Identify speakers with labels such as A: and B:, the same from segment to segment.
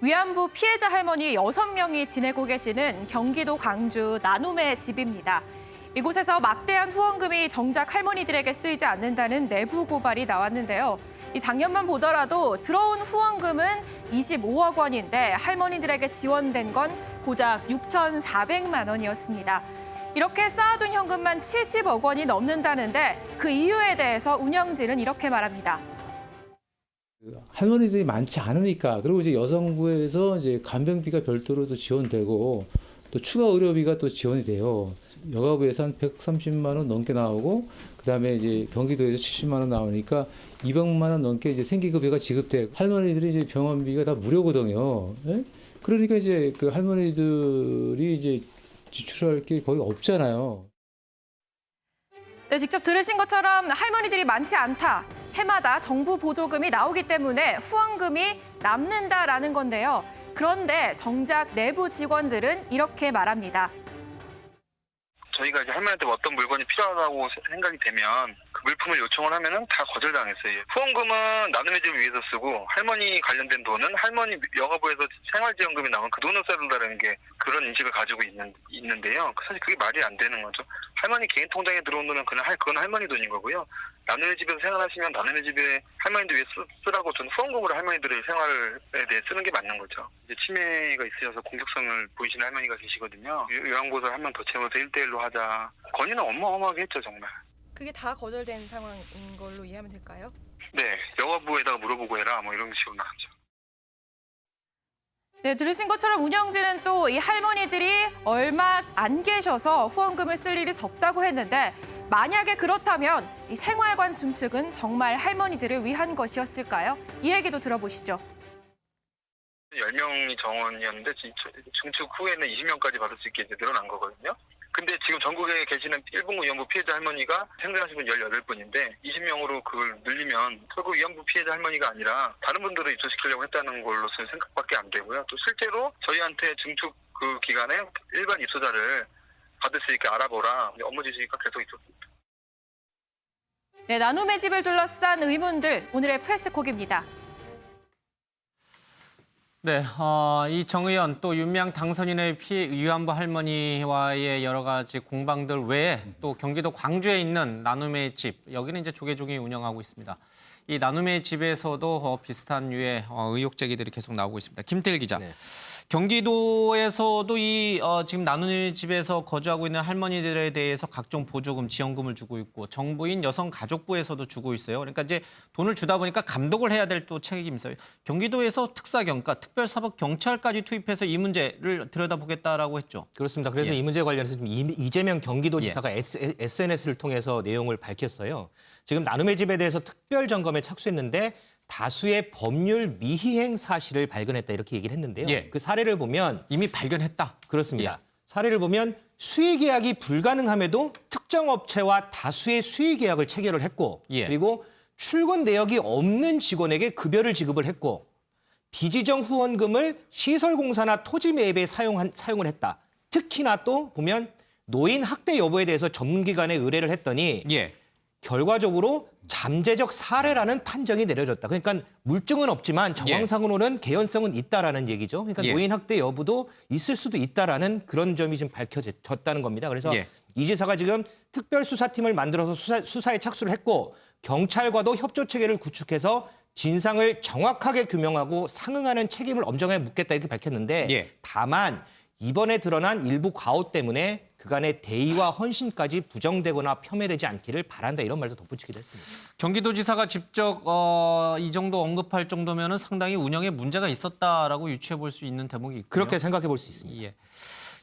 A: 위안부 피해자 할머니 6명이 지내고 계시는 경기도 광주 나눔의 집입니다. 이곳에서 막대한 후원금이 정작 할머니들에게 쓰이지 않는다는 내부 고발이 나왔는데요. 이 작년만 보더라도 들어온 후원금은 25억 원인데 할머니들에게 지원된 건 고작 6,400만 원이었습니다. 이렇게 쌓아둔 현금만 70억 원이 넘는다는데 그 이유에 대해서 운영진은 이렇게 말합니다.
B: 할머니들이 많지 않으니까, 그리고 이제 여성부에서 이제 간병비가 별도로 또 지원되고 또 추가 의료비가 또 지원이 돼요. 여가부에서 한 130만 원 넘게 나오고, 그다음에 이제 경기도에서 70만 원 나오니까 200만 원 넘게 이제 생계급여가 지급돼. 할머니들이 이제 병원비가 다 무료거든요. 예? 그러니까 이제 그 할머니들이 이제 지출할 게 거의 없잖아요.
A: 네, 직접 들으신 것처럼 할머니들이 많지 않다. 해마다 정부 보조금이 나오기 때문에 후원금이 남는다라는 건데요. 그런데 정작 내부 직원들은 이렇게 말합니다.
C: 저희가 이제 할머니한테 어떤 물건이 필요하다고 생각이 되면 그 물품을 요청을 하면은 다 거절당했어요. 후원금은 나눔의 집을 위해서 쓰고 할머니 관련된 돈은 할머니 여가부에서 생활지원금이 나오면 그 돈을 써준다는 게 그런 인식을 가지고 있는데요. 사실 그게 말이 안 되는 거죠. 할머니 개인 통장에 들어온 돈은 그건 할머니 돈인 거고요. 나눔의 집에서 생활하시면 나눔의 집에 할머니들 위해 쓰라고 저는 후원금으로 할머니들의 생활에 대해 쓰는 게 맞는 거죠. 이제 치매가 있으셔서 공격성을 보이시는 할머니가 계시거든요. 요양보호사 한 명 더 채워서 1대1로 하자. 건의는 어마어마하게 했죠, 정말.
A: 그게 다 거절된 상황인 걸로 이해하면 될까요?
C: 네, 여가부에다가 물어보고 해라, 뭐 이런 식으로 나왔죠.
A: 네, 들으신 것처럼 운영진은 또 이 할머니들이 얼마 안 계셔서 후원금을 쓸 일이 적다고 했는데 만약에 그렇다면 이 생활관 증축은 정말 할머니들을 위한 것이었을까요? 이 얘기도 들어보시죠.
C: 10명이 정원이었는데 증축 후에는 20명까지 받을 수 있게 이제 늘어난 거거든요. 근데 지금 전국에 계시는 일본군 위안부 피해자 할머니가 생존하신 분 18분인데 20명으로 그걸 늘리면 결국 위안부 피해자 할머니가 아니라 다른 분들을 입소시키려고 했다는 걸로서는 생각밖에 안 되고요. 또 실제로 저희한테 증축 그 기간에 일반 입소자를 받을 수 있게 알아보라 업무 지시가 계속 있었습니다.
A: 네, 나눔의 집을 둘러싼 의문들, 오늘의 프레스콕입니다.
D: 네, 이 정 의원 또 윤미향 당선인의 위안부 할머니와의 여러 가지 공방들 외에 또 경기도 광주에 있는 나눔의 집, 여기는 이제 조계종이 운영하고 있습니다. 이 나눔의 집에서도 비슷한 류의 의혹 제기들이 계속 나오고 있습니다. 김태일 기자. 네. 경기도에서도 이 지금 나눔의 집에서 거주하고 있는 할머니들에 대해서 각종 보조금, 지원금을 주고 있고 정부인 여성가족부에서도 주고 있어요. 그러니까 이제 돈을 주다 보니까 감독을 해야 될 또 책임이 있어요. 경기도에서 특사경, 그러니까 특별사법경찰까지 투입해서 이 문제를 들여다보겠다라고 했죠.
E: 그렇습니다. 그래서
D: 예.
E: 이 문제에 관련해서 좀 이재명 경기도지사가 SNS를 통해서 내용을 밝혔어요. 지금 나눔의 집에 대해서 특별 점검에 착수했는데 다수의 법률 미희행 사실을 발견했다 이렇게 얘기를 했는데요.
D: 예.
E: 그 사례를 보면
D: 이미 발견했다.
E: 그렇습니다.
D: 예.
E: 사례를 보면 수의 계약이 불가능함에도 특정 업체와 다수의 수의 계약을 체결을 했고
D: 예.
E: 그리고 출근 내역이 없는 직원에게 급여를 지급을 했고 비지정 후원금을 시설공사나 토지 매입에 사용을 했다. 특히나 또 보면 노인 학대 여부에 대해서 전문기관에 의뢰를 했더니
D: 예.
E: 결과적으로 잠재적 사례라는 판정이 내려졌다. 그러니까 물증은 없지만 정황상으로는 개연성은 있다라는 얘기죠. 그러니까
D: 예.
E: 노인 학대 여부도 있을 수도 있다라는 그런 점이 지금 밝혀졌다는 겁니다. 그래서
D: 예.
E: 이 지사가 지금 특별수사팀을 만들어서 수사에 착수를 했고 경찰과도 협조 체계를 구축해서 진상을 정확하게 규명하고 상응하는 책임을 엄정하게 묻겠다 이렇게 밝혔는데
D: 예.
E: 다만 이번에 드러난 일부 과오 때문에 그간의 대의와 헌신까지 부정되거나 폄훼되지 않기를 바란다 이런 말도 덧붙이기도 했습니다.
D: 경기도지사가 직접 이 정도 언급할 정도면 상당히 운영에 문제가 있었다라고 유추해 볼 수 있는 대목이 있고요.
E: 그렇게 생각해 볼 수 있습니다.
D: 예.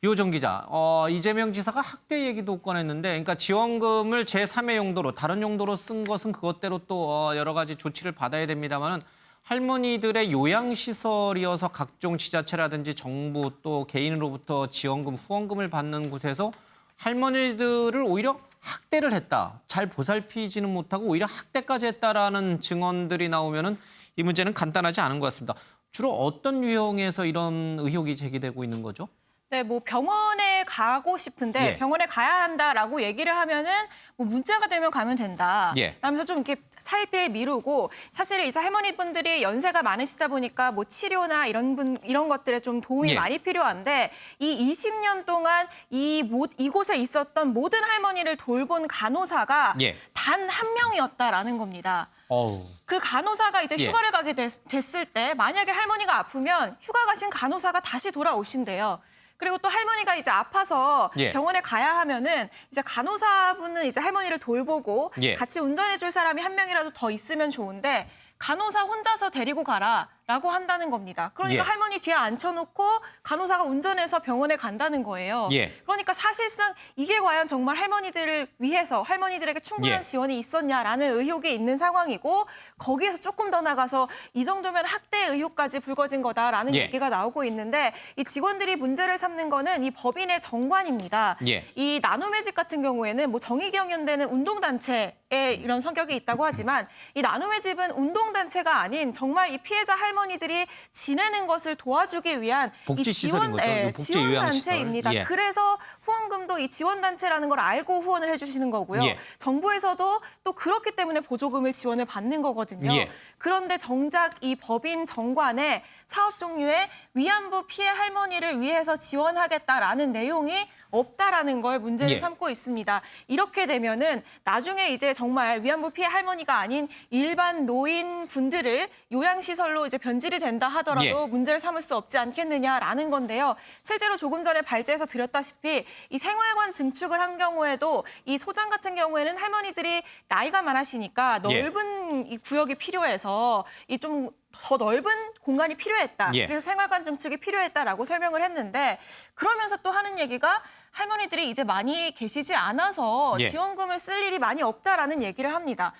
D: 유호정 기자, 이재명 지사가 학대 얘기도 꺼냈는데, 그러니까 지원금을 제3의 용도로, 다른 용도로 쓴 것은 그것대로 또 여러 가지 조치를 받아야 됩니다만은 할머니들의 요양시설이어서 각종 지자체라든지 정부 또 개인으로부터 지원금, 후원금을 받는 곳에서 할머니들을 오히려 학대를 했다. 잘 보살피지는 못하고 오히려 학대까지 했다라는 증언들이 나오면은 이 문제는 간단하지 않은 것 같습니다. 주로 어떤 유형에서 이런 의혹이 제기되고 있는 거죠?
A: 네, 뭐 병원에 가고 싶은데
E: 예.
A: 병원에 가야 한다라고 얘기를 하면은 뭐 문자가 되면 가면 된다.
E: 예.
A: 라면서 좀 이렇게 차일피일 미루고 사실 이제 할머니분들이 연세가 많으시다 보니까 뭐 치료나 이런 것들에 좀 도움이
E: 예.
A: 많이 필요한데 이 20년 동안 이곳에 있었던 모든 할머니를 돌본 간호사가
E: 예.
A: 단 한 명이었다라는 겁니다.
D: 어우.
A: 그 간호사가 이제
E: 예.
A: 휴가를 가게 됐을 때 만약에 할머니가 아프면 휴가 가신 간호사가 다시 돌아오신대요. 그리고 또 할머니가 이제 아파서
E: 예.
A: 병원에 가야 하면은 이제 간호사분은 이제 할머니를 돌보고
E: 예.
A: 같이 운전해 줄 사람이 한 명이라도 더 있으면 좋은데 간호사 혼자서 데리고 가라라고 한다는 겁니다. 그러니까
E: 예.
A: 할머니 뒤에 앉혀놓고 간호사가 운전해서 병원에 간다는 거예요.
E: 예.
A: 그러니까 사실상 이게 과연 정말 할머니들을 위해서 할머니들에게 충분한
E: 예.
A: 지원이 있었냐라는 의혹이 있는 상황이고 거기에서 조금 더 나가서 이 정도면 학대 의혹까지 불거진 거다라는
E: 예.
A: 얘기가 나오고 있는데 이 직원들이 문제를 삼는 거는 이 법인의 정관입니다.
E: 예.
A: 이 나눔의 집 같은 경우에는 뭐 정의경연대는 운동단체의 이런 성격이 있다고 하지만 이 나눔의 집은 운동단체가 아닌 정말 이 피해자 할머니들이 지내는 것을 도와주기 위한
D: 복지 시설인 거죠. 복지
A: 지원
D: 요양시설.
A: 단체입니다.
D: 예.
A: 그래서 후원금도 이 지원단체라는 걸 알고 후원을 해주시는 거고요.
E: 예.
A: 정부에서도 또 그렇기 때문에 보조금을 지원을 받는 거거든요.
E: 예.
A: 그런데 정작 이 법인 정관에 사업 종류에 위안부 피해 할머니를 위해서 지원하겠다라는 내용이 없다라는 걸 문제를
E: 예.
A: 삼고 있습니다. 이렇게 되면은 나중에 이제 정말 위안부 피해 할머니가 아닌 일반 노인 분들을 요양시설로 이제 변질이 된다 하더라도
E: 예.
A: 문제를 삼을 수 없지 않겠느냐라는 건데요. 실제로 조금 전에 발제해서 드렸다시피 이 생활관 증축을 한 경우에도 이 소장 같은 경우에는 할머니들이 나이가 많으시니까
E: 예.
A: 넓은 이 구역이 필요해서 이 좀 더 넓은 공간이 필요했다.
E: 예.
A: 그래서 생활관 증축이 필요했다라고 설명을 했는데 그러면서 또 하는 얘기가 할머니들이 이제 많이 계시지 않아서
E: 예.
A: 지원금을 쓸 일이 많이 없다라는 얘기를 합니다.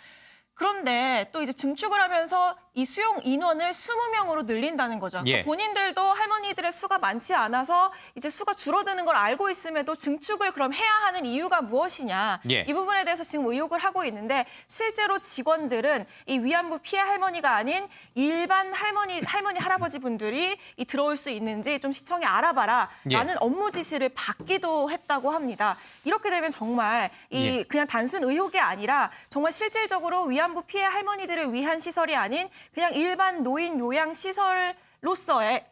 A: 그런데 또 이제 증축을 하면서 이 수용 인원을 20명으로 늘린다는 거죠.
E: 예.
A: 본인들도 할머니들의 수가 많지 않아서 이제 수가 줄어드는 걸 알고 있음에도 증축을 그럼 해야 하는 이유가 무엇이냐.
E: 예.
A: 이 부분에 대해서 지금 의혹을 하고 있는데 실제로 직원들은 이 위안부 피해 할머니가 아닌 일반 할머니 할아버지 분들이 이 들어올 수 있는지 좀 시청에 알아봐라 라는
E: 예.
A: 업무 지시를 받기도 했다고 합니다. 이렇게 되면 정말 이
E: 예.
A: 그냥 단순 의혹이 아니라 정말 실질적으로 위안부 피해 할머니들을 위한 시설이 아닌 그냥 일반 노인 요양 시설로서의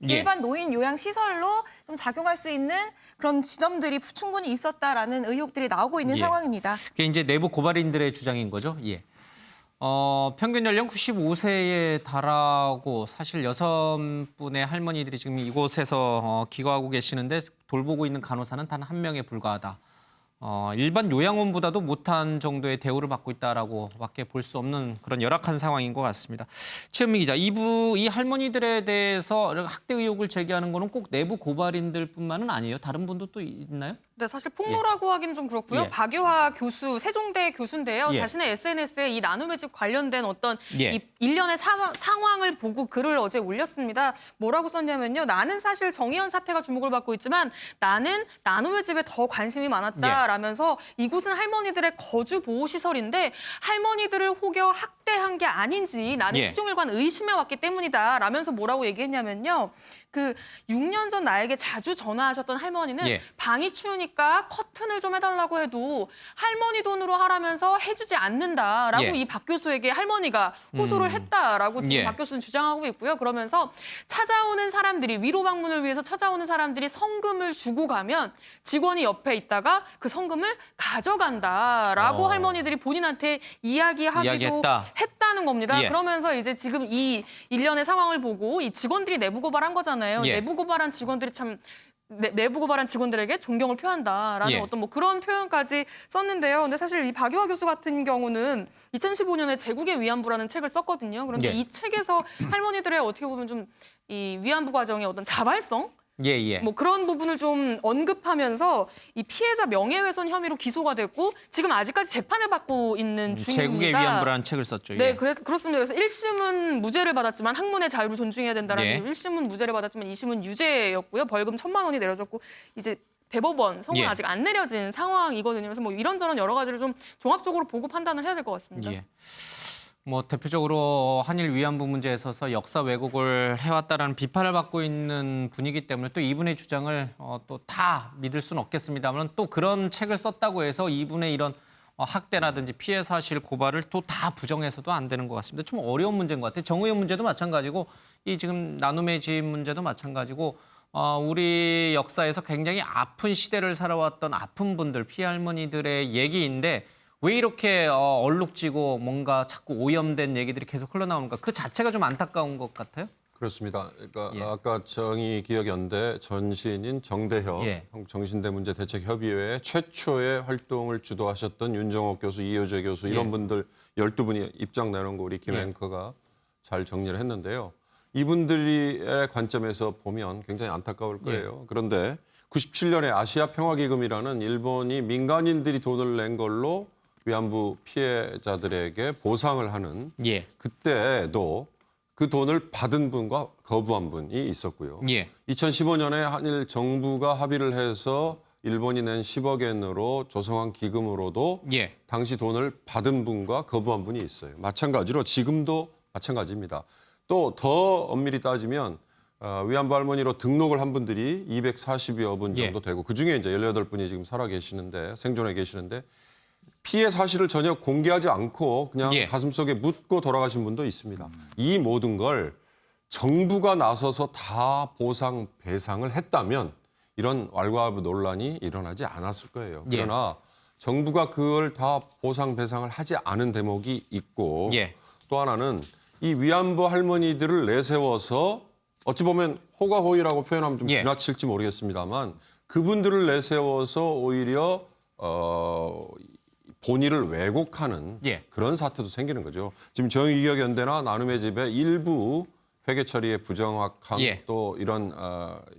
E: 예.
A: 일반 노인 요양 시설로 좀 작용할 수 있는 그런 지점들이 충분히 있었다라는 의혹들이 나오고 있는
E: 예.
A: 상황입니다.
D: 그게 이제 내부 고발인들의 주장인 거죠. 예. 평균 연령 95세에 달하고 사실 6분의 할머니들이 지금 이곳에서 기거하고 계시는데 돌보고 있는 간호사는 단 한 명에 불과하다. 일반 요양원보다도 못한 정도의 대우를 받고 있다라고밖에 볼 수 없는 그런 열악한 상황인 것 같습니다. 최은미 기자, 이 할머니들에 대해서 학대 의혹을 제기하는 거는 꼭 내부 고발인들뿐만은 아니에요. 다른 분도 또 있나요?
F: 네, 사실 폭로라고 하기는 좀 그렇고요.
D: 예.
F: 박유하 교수, 세종대 교수인데요.
D: 예.
F: 자신의 SNS에 이 나눔의 집 관련된 어떤
E: 예.
F: 이 일련의 상황을 보고 글을 어제 올렸습니다. 뭐라고 썼냐면요. 나는 사실 정의연 사태가 주목을 받고 있지만 나는 나눔의 집에 더 관심이 많았다라면서 이곳은 할머니들의 거주 보호 시설인데 할머니들을 혹여 학대한 게 아닌지 나는
E: 예.
F: 시종일관 의심해 왔기 때문이다라면서 뭐라고 얘기했냐면요. 그 6년 전 나에게 자주 전화하셨던 할머니는
E: 예.
F: 방이 추우니까 커튼을 좀 해달라고 해도 할머니 돈으로 하라면서 해주지 않는다라고
E: 예.
F: 이 박 교수에게 할머니가 호소를 했다라고 지금
E: 예.
F: 박 교수는 주장하고 있고요. 그러면서 찾아오는 사람들이 위로 방문을 위해서 찾아오는 사람들이 성금을 주고 가면 직원이 옆에 있다가 그 성금을 가져간다라고 할머니들이 본인한테 이야기하기도
D: 이야기했다.
F: 했다는 겁니다.
E: 예.
F: 그러면서 이제 지금 이 일련의 상황을 보고 이 직원들이 내부 고발한 거잖아요.
E: 예.
F: 내부 고발한 직원들이 참 내부 고발한 직원들에게 존경을 표한다라는
E: 예.
F: 어떤 뭐 그런 표현까지 썼는데요. 근데 사실 이 박유하 교수 같은 경우는 2015년에 제국의 위안부라는 책을 썼거든요. 그런데
E: 예.
F: 이 책에서 할머니들의 어떻게 보면 좀 이 위안부 과정의 어떤 자발성
D: 예.
F: 뭐 그런 부분을 좀 언급하면서 이 피해자 명예훼손 혐의로 기소가 됐고 지금 아직까지 재판을 받고 있는 중입니다.
D: 제국의 위안부라는 책을 썼죠.
F: 네,
D: 예.
F: 그렇습니다. 그래서 1심은 무죄를 받았지만 학문의 자유를 존중해야 된다라는
E: 예.
F: 1심은 무죄를 받았지만 2심은 유죄였고요. 벌금 1,000만 원이 내려졌고 이제 대법원 선고는
E: 예.
F: 아직 안 내려진 상황이거든요. 그래서 뭐 이런저런 여러 가지를 좀 종합적으로 보고 판단을 해야 될 것 같습니다.
D: 예. 뭐 대표적으로 한일 위안부 문제에 있어서 역사 왜곡을 해왔다라는 비판을 받고 있는 분이기 때문에 또 이분의 주장을 또 다 믿을 수는 없겠습니다만 또 그런 책을 썼다고 해서 이분의 이런 학대라든지 피해 사실 고발을 또 다 부정해서도 안 되는 것 같습니다. 좀 어려운 문제인 것 같아요. 정의연 문제도 마찬가지고 이 지금 나눔의 집 문제도 마찬가지고 우리 역사에서 굉장히 아픈 시대를 살아왔던 아픈 분들, 피해 할머니들의 얘기인데 왜 이렇게 얼룩지고 뭔가 자꾸 오염된 얘기들이 계속 흘러나오는가 그 자체가 좀 안타까운 것 같아요.
G: 그렇습니다. 그러니까
D: 예.
G: 아까 정의기억연대 전신인 정대협
D: 예.
G: 정신대문제대책협의회 최초의 활동을 주도하셨던 윤정옥 교수, 이효재 교수 이런
D: 예.
G: 분들 12분이 입장 내놓은 거 우리 김
D: 예.
G: 앵커가 잘 정리를 했는데요. 이분들의 관점에서 보면 굉장히 안타까울 거예요. 그런데 97년에 아시아 평화기금이라는 일본이 민간인들이 돈을 낸 걸로 위안부 피해자들에게 보상을 하는
D: 예.
G: 그때도 그 돈을 받은 분과 거부한 분이 있었고요.
D: 예.
G: 2015년에 한일 정부가 합의를 해서 일본이 낸 10억 엔으로 조성한 기금으로도
D: 예.
G: 당시 돈을 받은 분과 거부한 분이 있어요. 마찬가지로 지금도 마찬가지입니다. 또 더 엄밀히 따지면 위안부 할머니로 등록을 한 분들이 240여 분 정도 되고 그중에 이제 18분이 지금 살아 계시는데 생존해 계시는데 피해 사실을 전혀 공개하지 않고 그냥
D: 예.
G: 가슴속에 묻고 돌아가신 분도 있습니다. 이 모든 걸 정부가 나서서 다 보상 배상을 했다면 이런 왈가왈부 논란이 일어나지 않았을 거예요.
D: 예.
G: 그러나 정부가 그걸 다 보상 배상을 하지 않은 대목이 있고
D: 예.
G: 또 하나는 이 위안부 할머니들을 내세워서 어찌 보면 호가호의라고 표현하면 좀
D: 예.
G: 지나칠지 모르겠습니다만 그분들을 내세워서 오히려 본의를 왜곡하는
D: 예.
G: 그런 사태도 생기는 거죠. 지금 정의기억연대나 나눔의 집의 일부 회계 처리의 부정확함
D: 예.
G: 또 이런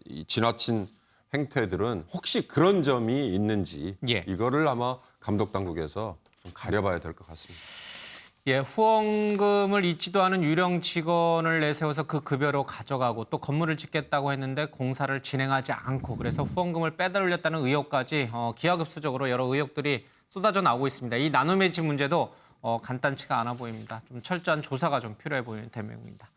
G: 이 지나친 행태들은 혹시 그런 점이 있는지
D: 예.
G: 이거를 아마 감독 당국에서 좀 가려봐야 될 것 같습니다.
D: 예, 후원금을 잊지도 않은 유령 직원을 내세워서 그 급여로 가져가고 또 건물을 짓겠다고 했는데 공사를 진행하지 않고 그래서 후원금을 빼돌렸다는 의혹까지 기하급수적으로 여러 의혹들이 쏟아져 나오고 있습니다. 이 나눔의 집 문제도 간단치가 않아 보입니다. 좀 철저한 조사가 좀 필요해 보이는 대목입니다.